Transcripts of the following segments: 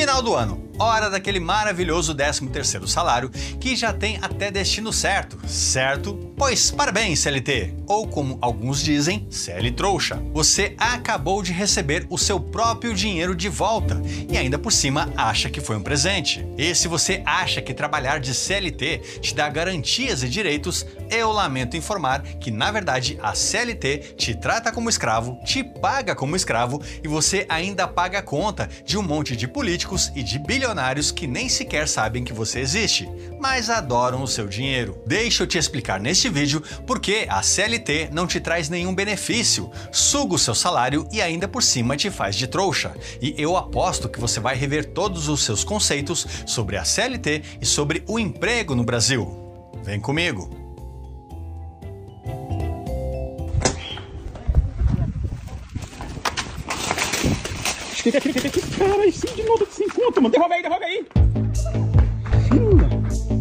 Final do ano, hora daquele maravilhoso 13º salário que já tem até destino certo, certo? Pois parabéns, CLT! Ou como alguns dizem, CL trouxa. Você acabou de receber o seu próprio dinheiro de volta e ainda por cima acha que foi um presente. E se você acha que trabalhar de CLT te dá garantias e direitos, eu lamento informar que na verdade a CLT te trata como escravo, te paga como escravo e você ainda paga a conta de um monte de políticos e de bilionários que nem sequer sabem que você existe, mas adoram o seu dinheiro. Deixa eu te explicar neste vídeo por que a CLT não te traz nenhum benefício, suga o seu salário e ainda por cima te faz de trouxa. E eu aposto que você vai rever todos os seus conceitos sobre a CLT e sobre o emprego no Brasil. Vem comigo! Cara, sim, de novo sem conta, mano. Derruba aí.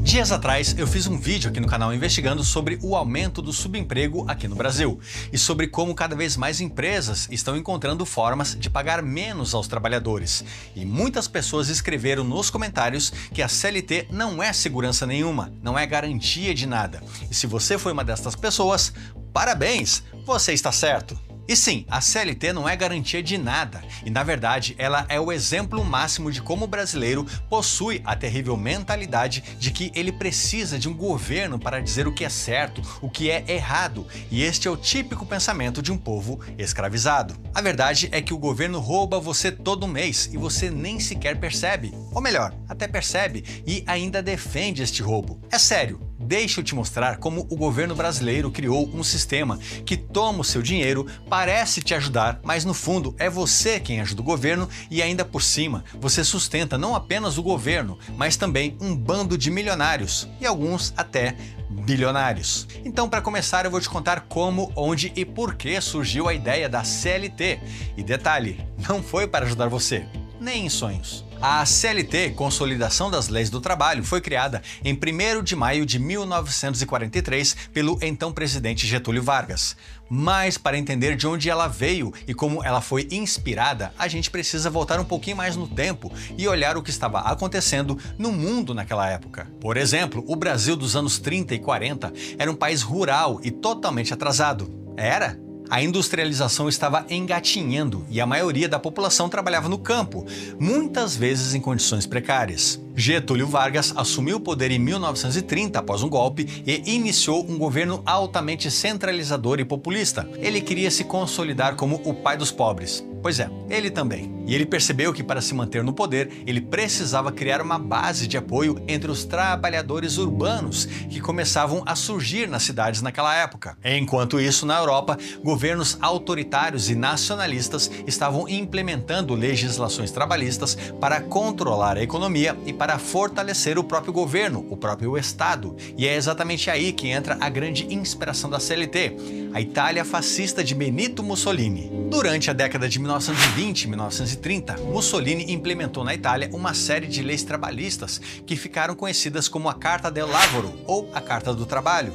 Dias atrás eu fiz um vídeo aqui no canal investigando sobre o aumento do subemprego aqui no Brasil e sobre como cada vez mais empresas estão encontrando formas de pagar menos aos trabalhadores. E muitas pessoas escreveram nos comentários que a CLT não é segurança nenhuma, não é garantia de nada. E se você foi uma dessas pessoas, parabéns, você está certo. E sim, a CLT não é garantia de nada, e na verdade ela é o exemplo máximo de como o brasileiro possui a terrível mentalidade de que ele precisa de um governo para dizer o que é certo, o que é errado, e este é o típico pensamento de um povo escravizado. A verdade é que o governo rouba você todo mês e você nem sequer percebe, ou melhor, até percebe e ainda defende este roubo. É sério. Deixa eu te mostrar como o governo brasileiro criou um sistema que toma o seu dinheiro, parece te ajudar, mas no fundo é você quem ajuda o governo e ainda por cima você sustenta não apenas o governo, mas também um bando de milionários e alguns até bilionários. Então, para começar, eu vou te contar como, onde e por que surgiu a ideia da CLT. E detalhe, não foi para ajudar você, nem em sonhos. A CLT, Consolidação das Leis do Trabalho, foi criada em 1º de maio de 1943 pelo então presidente Getúlio Vargas. Mas para entender de onde ela veio e como ela foi inspirada, a gente precisa voltar um pouquinho mais no tempo e olhar o que estava acontecendo no mundo naquela época. Por exemplo, o Brasil dos anos 30 e 40 era um país rural e totalmente atrasado. Era? A industrialização estava engatinhando e a maioria da população trabalhava no campo, muitas vezes em condições precárias. Getúlio Vargas assumiu o poder em 1930 após um golpe e iniciou um governo altamente centralizador e populista. Ele queria se consolidar como o pai dos pobres. Pois é, ele também. E ele percebeu que para se manter no poder, ele precisava criar uma base de apoio entre os trabalhadores urbanos que começavam a surgir nas cidades naquela época. Enquanto isso, na Europa, governos autoritários e nacionalistas estavam implementando legislações trabalhistas para controlar a economia e para fortalecer o próprio governo, o próprio Estado. E é exatamente aí que entra a grande inspiração da CLT, a Itália fascista de Benito Mussolini. Durante a década de 1920 e 1930, Mussolini implementou na Itália uma série de leis trabalhistas que ficaram conhecidas como a Carta del Lavoro, ou a Carta do Trabalho.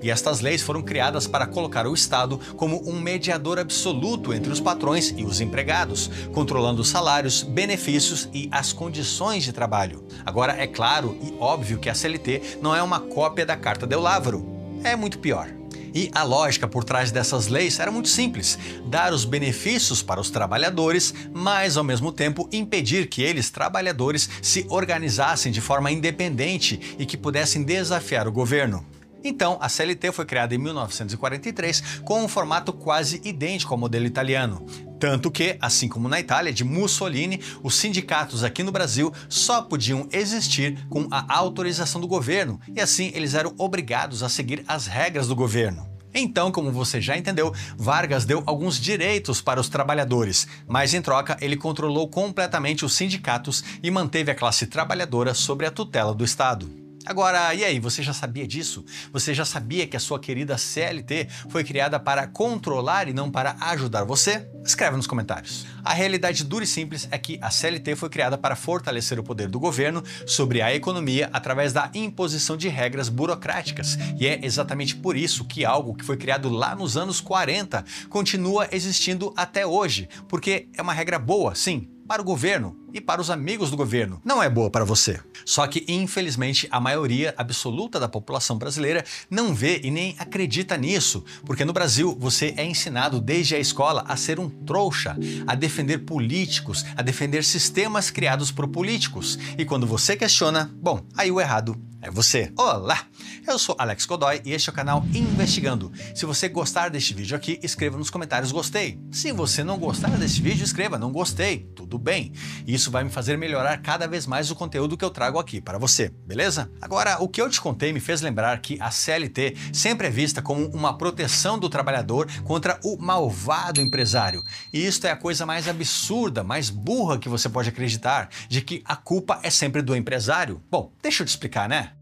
E estas leis foram criadas para colocar o Estado como um mediador absoluto entre os patrões e os empregados, controlando os salários, benefícios e as condições de trabalho. Agora, é claro e óbvio que a CLT não é uma cópia da Carta del Lavoro. É muito pior. E a lógica por trás dessas leis era muito simples: dar os benefícios para os trabalhadores, mas ao mesmo tempo impedir que eles, trabalhadores, se organizassem de forma independente e que pudessem desafiar o governo. Então, a CLT foi criada em 1943 com um formato quase idêntico ao modelo italiano. Tanto que, assim como na Itália de Mussolini, os sindicatos aqui no Brasil só podiam existir com a autorização do governo, e assim eles eram obrigados a seguir as regras do governo. Então, como você já entendeu, Vargas deu alguns direitos para os trabalhadores, mas em troca ele controlou completamente os sindicatos e manteve a classe trabalhadora sob a tutela do Estado. Agora, e aí, você já sabia disso? Você já sabia que a sua querida CLT foi criada para controlar e não para ajudar você? Escreve nos comentários. A realidade dura e simples é que a CLT foi criada para fortalecer o poder do governo sobre a economia através da imposição de regras burocráticas. E é exatamente por isso que algo que foi criado lá nos anos 40 continua existindo até hoje, porque é uma regra boa, sim, para o governo e para os amigos do governo. Não é boa para você. Só que, infelizmente, a maioria absoluta da população brasileira não vê e nem acredita nisso, porque no Brasil você é ensinado desde a escola a ser um trouxa, a defender políticos, a defender sistemas criados por políticos. E quando você questiona, bom, aí o errado é você. Olá, eu sou Alex Godoy e este é o canal Investigando. Se você gostar deste vídeo aqui, escreva nos comentários gostei. Se você não gostar deste vídeo, escreva não gostei, tudo bem. Isso vai me fazer melhorar cada vez mais o conteúdo que eu trago aqui para você, beleza? Agora, o que eu te contei me fez lembrar que a CLT sempre é vista como uma proteção do trabalhador contra o malvado empresário. E isto é a coisa mais absurda, mais burra que você pode acreditar, de que a culpa é sempre do empresário. Bom, deixa eu te explicar, né?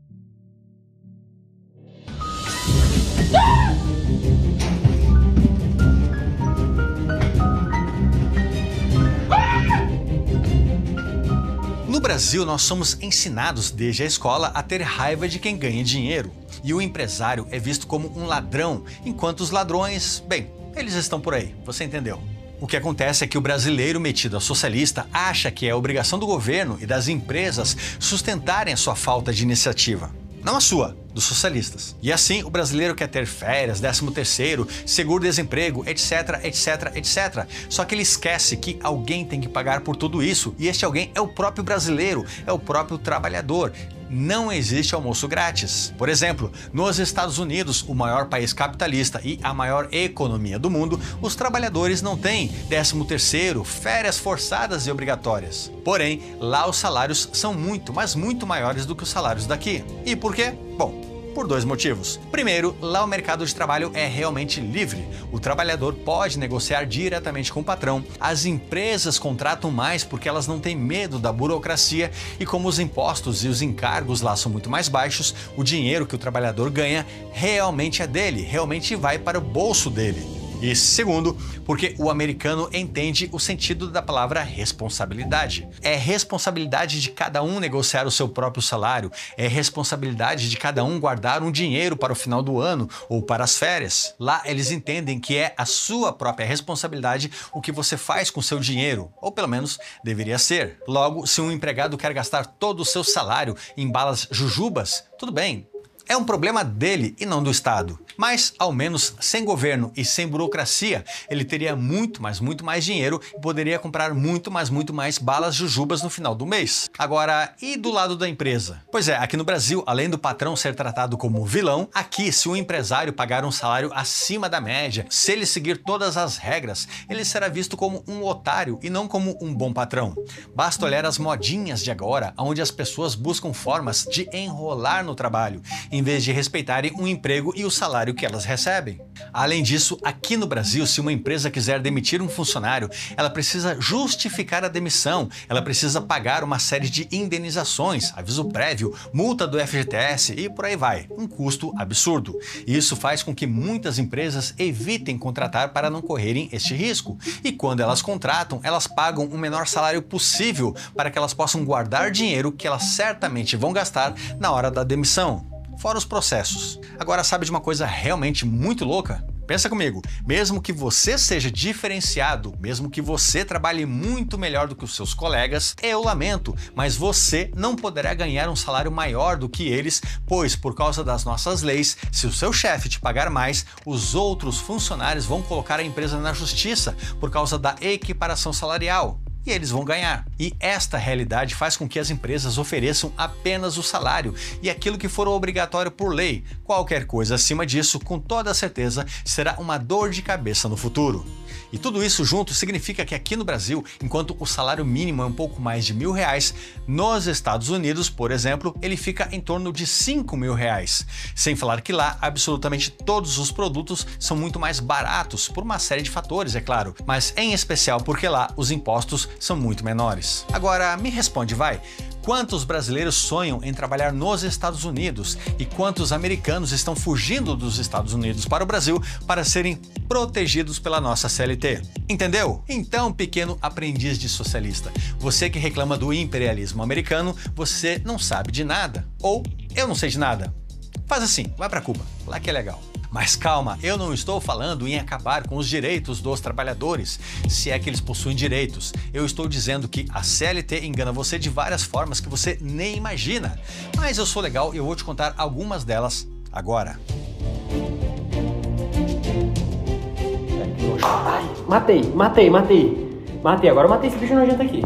No Brasil, nós somos ensinados desde a escola a ter raiva de quem ganha dinheiro. E o empresário é visto como um ladrão, enquanto os ladrões, bem, eles estão por aí, você entendeu? O que acontece é que o brasileiro metido a socialista acha que é obrigação do governo e das empresas sustentarem a sua falta de iniciativa. Não a sua, dos socialistas. E assim, o brasileiro quer ter férias, 13º, seguro-desemprego, etc, etc, etc. Só que ele esquece que alguém tem que pagar por tudo isso, e este alguém é o próprio brasileiro, é o próprio trabalhador. Não existe almoço grátis. Por exemplo, nos Estados Unidos, o maior país capitalista e a maior economia do mundo, os trabalhadores não têm 13º, férias forçadas e obrigatórias. Porém, lá os salários são muito, mas muito maiores do que os salários daqui. E por quê? Bom, por dois motivos. Primeiro, lá o mercado de trabalho é realmente livre. O trabalhador pode negociar diretamente com o patrão. As empresas contratam mais porque elas não têm medo da burocracia e como os impostos e os encargos lá são muito mais baixos, o dinheiro que o trabalhador ganha realmente é dele, realmente vai para o bolso dele. E segundo, porque o americano entende o sentido da palavra responsabilidade. É responsabilidade de cada um negociar o seu próprio salário, é responsabilidade de cada um guardar um dinheiro para o final do ano ou para as férias. Lá eles entendem que é a sua própria responsabilidade o que você faz com o seu dinheiro, ou pelo menos deveria ser. Logo, se um empregado quer gastar todo o seu salário em balas jujubas, tudo bem. É um problema dele e não do Estado. Mas, ao menos, sem governo e sem burocracia, ele teria muito mais dinheiro e poderia comprar muito mais balas jujubas no final do mês. Agora, e do lado da empresa? Pois é, aqui no Brasil, além do patrão ser tratado como vilão, aqui, se um empresário pagar um salário acima da média, se ele seguir todas as regras, ele será visto como um otário e não como um bom patrão. Basta olhar as modinhas de agora, onde as pessoas buscam formas de enrolar no trabalho, em vez de respeitarem o emprego e o salário que elas recebem. Além disso, aqui no Brasil, se uma empresa quiser demitir um funcionário, ela precisa justificar a demissão, ela precisa pagar uma série de indenizações, aviso prévio, multa do FGTS e por aí vai. Um custo absurdo. Isso faz com que muitas empresas evitem contratar para não correrem este risco. E quando elas contratam, elas pagam o menor salário possível para que elas possam guardar dinheiro que elas certamente vão gastar na hora da demissão. Fora os processos. Agora, sabe de uma coisa realmente muito louca? Pensa comigo, mesmo que você seja diferenciado, mesmo que você trabalhe muito melhor do que os seus colegas, eu lamento, mas você não poderá ganhar um salário maior do que eles, pois por causa das nossas leis, se o seu chefe te pagar mais, os outros funcionários vão colocar a empresa na justiça por causa da equiparação salarial. E eles vão ganhar. E esta realidade faz com que as empresas ofereçam apenas o salário e aquilo que for obrigatório por lei. Qualquer coisa acima disso, com toda certeza, será uma dor de cabeça no futuro. E tudo isso junto significa que aqui no Brasil, enquanto o salário mínimo é um pouco mais de R$1.000, nos Estados Unidos, por exemplo, ele fica em torno de R$5.000. Sem falar que lá, absolutamente todos os produtos são muito mais baratos, por uma série de fatores, é claro, mas em especial porque lá os impostos são muito menores. Agora, me responde, vai. Quantos brasileiros sonham em trabalhar nos Estados Unidos e quantos americanos estão fugindo dos Estados Unidos para o Brasil para serem protegidos pela nossa CLT? Entendeu? Então, pequeno aprendiz de socialista, você que reclama do imperialismo americano, você não sabe de nada. Ou eu não sei de nada. Faz assim, vai para Cuba, lá que é legal. Mas calma, eu não estou falando em acabar com os direitos dos trabalhadores, se é que eles possuem direitos. Eu estou dizendo que a CLT engana você de várias formas que você nem imagina. Mas eu sou legal e eu vou te contar algumas delas agora. Matei, agora eu matei esse bicho nojento aqui.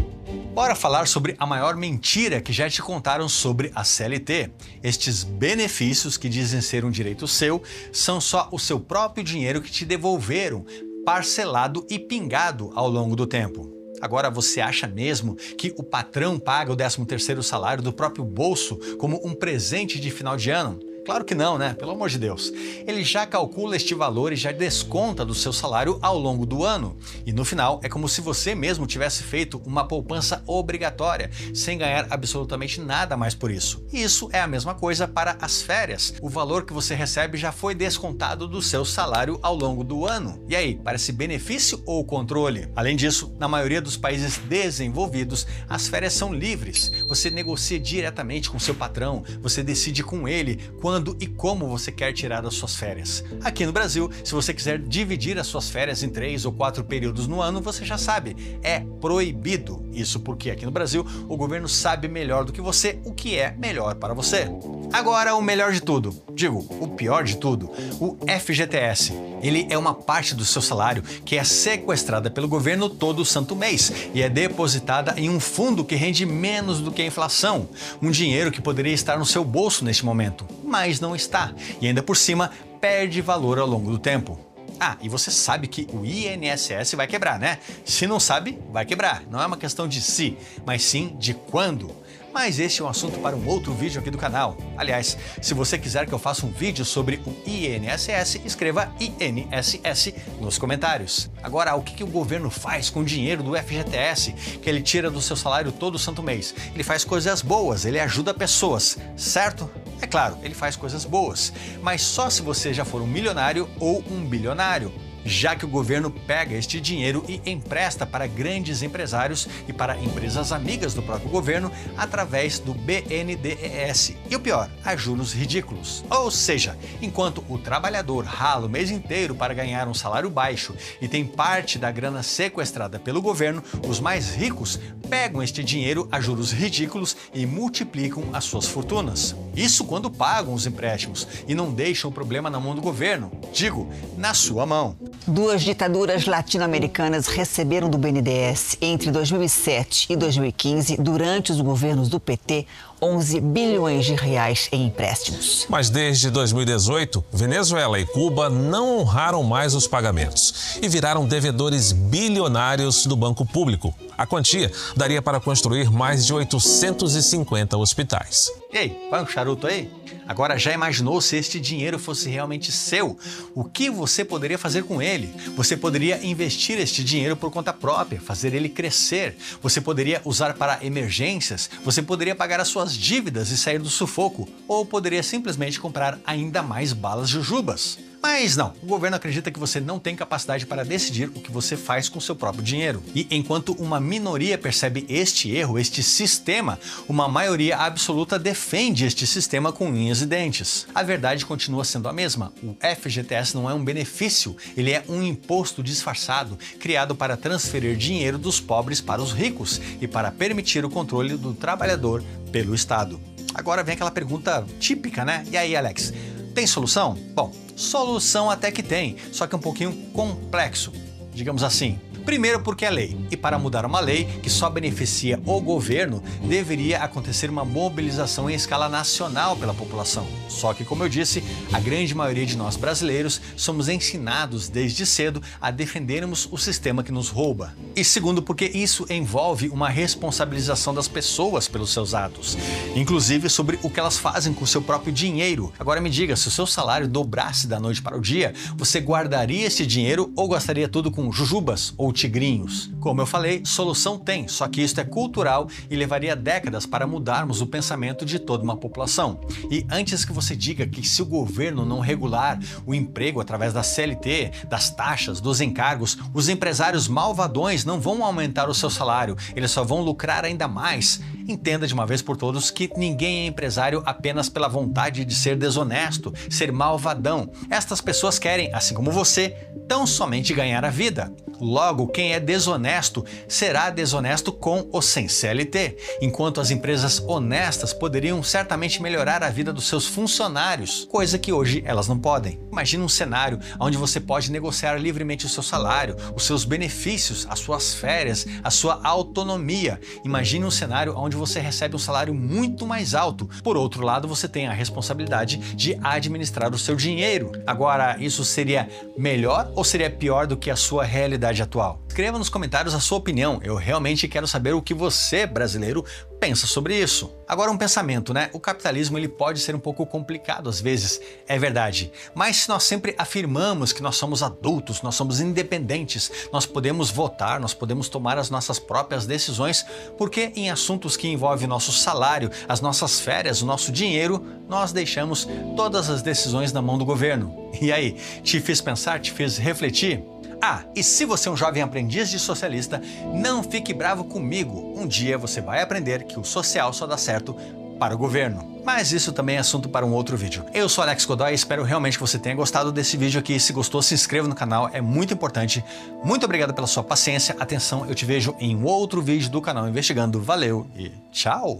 Bora falar sobre a maior mentira que já te contaram sobre a CLT. Estes benefícios que dizem ser um direito seu são só o seu próprio dinheiro que te devolveram, parcelado e pingado ao longo do tempo. Agora, você acha mesmo que o patrão paga o 13º salário do próprio bolso como um presente de final de ano? Claro que não, né? Pelo amor de Deus. Ele já calcula este valor e já desconta do seu salário ao longo do ano. E no final, é como se você mesmo tivesse feito uma poupança obrigatória, sem ganhar absolutamente nada mais por isso. E isso é a mesma coisa para as férias. O valor que você recebe já foi descontado do seu salário ao longo do ano. E aí, parece benefício ou controle? Além disso, na maioria dos países desenvolvidos, as férias são livres. Você negocia diretamente com seu patrão, você decide com ele quando e como você quer tirar as suas férias. Aqui no Brasil, se você quiser dividir as suas férias em 3 ou 4 períodos no ano, você já sabe, é proibido. Isso porque aqui no Brasil, o governo sabe melhor do que você o que é melhor para você. Agora, o melhor de tudo, digo, o pior de tudo, o FGTS. Ele é uma parte do seu salário que é sequestrada pelo governo todo santo mês e é depositada em um fundo que rende menos do que a inflação. Um dinheiro que poderia estar no seu bolso neste momento, mas não está. E ainda por cima, perde valor ao longo do tempo. Ah, e você sabe que o INSS vai quebrar, né? Se não sabe, vai quebrar. Não é uma questão de se, mas sim de quando. Mas esse é um assunto para um outro vídeo aqui do canal. Aliás, se você quiser que eu faça um vídeo sobre o INSS, escreva INSS nos comentários. Agora, o que o governo faz com o dinheiro do FGTS que ele tira do seu salário todo santo mês? Ele faz coisas boas, ele ajuda pessoas, certo? É claro, ele faz coisas boas, mas só se você já for um milionário ou um bilionário, já que o governo pega este dinheiro e empresta para grandes empresários e para empresas amigas do próprio governo através do BNDES. E o pior, a juros ridículos. Ou seja, enquanto o trabalhador rala o mês inteiro para ganhar um salário baixo e tem parte da grana sequestrada pelo governo, os mais ricos pegam este dinheiro a juros ridículos e multiplicam as suas fortunas. Isso quando pagam os empréstimos e não deixam o problema na mão do governo, digo, na sua mão. 2 ditaduras latino-americanas receberam do BNDES entre 2007 e 2015, durante os governos do PT, 11 bilhões de reais em empréstimos. Mas desde 2018, Venezuela e Cuba não honraram mais os pagamentos e viraram devedores bilionários do banco público. A quantia daria para construir mais de 850 hospitais. Ei, vai um charuto aí? Agora, já imaginou se este dinheiro fosse realmente seu? O que você poderia fazer com ele? Você poderia investir este dinheiro por conta própria, fazer ele crescer. Você poderia usar para emergências. Você poderia pagar as suas dívidas e sair do sufoco. Ou poderia simplesmente comprar ainda mais balas jujubas. Mas não, o governo acredita que você não tem capacidade para decidir o que você faz com seu próprio dinheiro. E enquanto uma minoria percebe este erro, este sistema, uma maioria absoluta defende este sistema com unhas e dentes. A verdade continua sendo a mesma. O FGTS não é um benefício, ele é um imposto disfarçado, criado para transferir dinheiro dos pobres para os ricos e para permitir o controle do trabalhador pelo Estado. Agora vem aquela pergunta típica, né? E aí, Alex? Tem solução? Bom, solução até que tem, só que um pouquinho complexo, digamos assim. Primeiro porque é lei, e para mudar uma lei que só beneficia o governo, deveria acontecer uma mobilização em escala nacional pela população. Só que, como eu disse, a grande maioria de nós brasileiros somos ensinados desde cedo a defendermos o sistema que nos rouba. E segundo porque isso envolve uma responsabilização das pessoas pelos seus atos, inclusive sobre o que elas fazem com o seu próprio dinheiro. Agora me diga, se o seu salário dobrasse da noite para o dia, você guardaria esse dinheiro ou gastaria tudo com jujubas ou tigrinhos? Como eu falei, solução tem, só que isso é cultural e levaria décadas para mudarmos o pensamento de toda uma população. E antes que você diga que se o governo não regular o emprego através da CLT, das taxas, dos encargos, os empresários malvadões não vão aumentar o seu salário, eles só vão lucrar ainda mais. Entenda de uma vez por todas que ninguém é empresário apenas pela vontade de ser desonesto, ser malvadão. Estas pessoas querem, assim como você, tão somente ganhar a vida. Logo, quem é desonesto será desonesto com ou sem CLT, enquanto as empresas honestas poderiam certamente melhorar a vida dos seus funcionários, coisa que hoje elas não podem. Imagine um cenário onde você pode negociar livremente o seu salário, os seus benefícios, as suas férias, a sua autonomia. Imagine um cenário onde você recebe um salário muito mais alto. Por outro lado, você tem a responsabilidade de administrar o seu dinheiro. Agora, isso seria melhor ou seria pior do que a sua realidade atual? Escreva nos comentários a sua opinião. Eu realmente quero saber o que você, brasileiro, pensa sobre isso. Agora, um pensamento, né? O capitalismo ele pode ser um pouco complicado às vezes, é verdade. Mas se nós sempre afirmamos que nós somos adultos, nós somos independentes, nós podemos votar, nós podemos tomar as nossas próprias decisões, porque em assuntos que envolvem o nosso salário, as nossas férias, o nosso dinheiro, nós deixamos todas as decisões na mão do governo. E aí, te fez pensar, te fez refletir? Ah, e se você é um jovem aprendiz de socialista, não fique bravo comigo. Um dia você vai aprender que o social só dá certo para o governo. Mas isso também é assunto para um outro vídeo. Eu sou Alex Godoy e espero realmente que você tenha gostado desse vídeo aqui. Se gostou, se inscreva no canal, é muito importante. Muito obrigado pela sua paciência, atenção, eu te vejo em um outro vídeo do canal Investigando. Valeu e tchau!